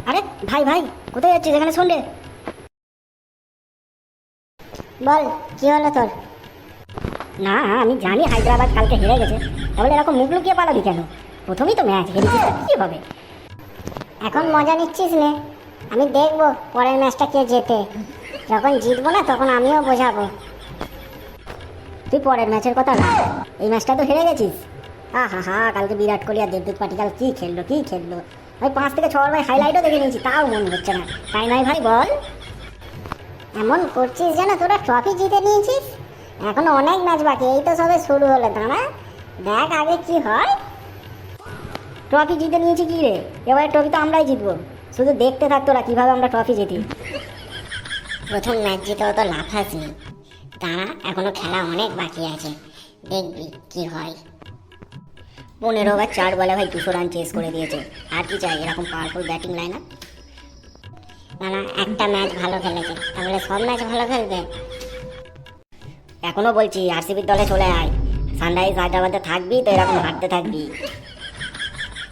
আরে ভাই ভাই, কোথায় যাচ্ছিস? এখানে শোন রে। বল, কি হলো তোর? না, আমি জানি হায়দ্রাবাদ কালকে হেরে গেছে, তাহলে এরকম মুখ লুকিয়ে পালাবি কেন? প্রথমেই তো ম্যাচ হেরেছিস, কি হবে? এখন মজা নিচ্ছিস নে, আমি দেখবো পরের ম্যাচটা কে জেতে। যখন জিতবো না তখন আমিও বোঝাবো। তুই পরের ম্যাচের কথা না, এই ম্যাচটা তো হেরে গেছিস। হা, কালকে বিরাট কোহলি আর দেবদূত পাটিকাল কি খেললো। আমি 5 থেকে 6 বার হাইলাইটও দেখে নিয়েছি, তাও মনে হচ্ছে না। তাই নয় ভাই, বল। এমন করছিস যেন তোরা ট্রফি জিতে নিয়েছিস। এখনো অনেক ম্যাচ বাকি, এই তো সবে শুরু হলো। দাঁড়া দেখ আগে কি হয়। ট্রফি জিতে নিয়েছি কি রে? এবারে ট্রফি তো আমরাই জিতবো। শুধু দেখতে থাক তোরা কিভাবে আমরা ট্রফি জিতি। প্রথম ম্যাচ জিতেও তো লাফাস নি। দাঁড়া, এখনো খেলা অনেক বাকি আছে, দেখবি কি হয়। 15 ওভার 4 বলে ভাই 200 রান চেস করে দিয়েছে। আর কি চাই এরকম পাওয়ারফুল ব্যাটিং লাইন আপ? না না, একটা ম্যাচ ভালো খেলেছে, তাহলে সব ম্যাচ ভালো খেলবে? এখনো বলছি আরসিবির দলে চলে আয়। সানরাইজ হায়দ্রাবাদে থাকবি তো এরকম হারতে থাকবি।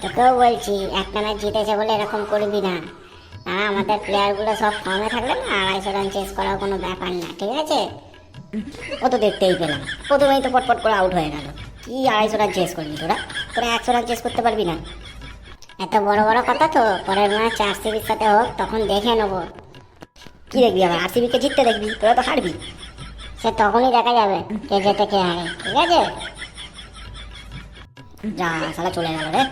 তোকেও বলছি একটা ম্যাচ জিতেছে বলে এরকম করবি না। আমাদের প্লেয়ারগুলো সব ফর্মে থাকলে না 250 রান চেস করাও কোনো ব্যাপার না, ঠিক আছে? ও তো দেখতেই পেলাম, প্রথমেই তো পটপট করে আউট হয়ে গেল। কি 250 রান চেস করবি তোরা? 100 রান চেস করতে পারবি না? এত বড় বড় কথা তো পরের ম্যাচ আরসিবির সাথে হোক, তখন দেখে নেবো। কি দেখবি আবার? আরসিবিকে জিততে দেখবি, তোরা তো হারবি। সে তখনই দেখা যাবে কে জেতে কে হারে, ঠিক আছে? যা শালা চলে গেল রে।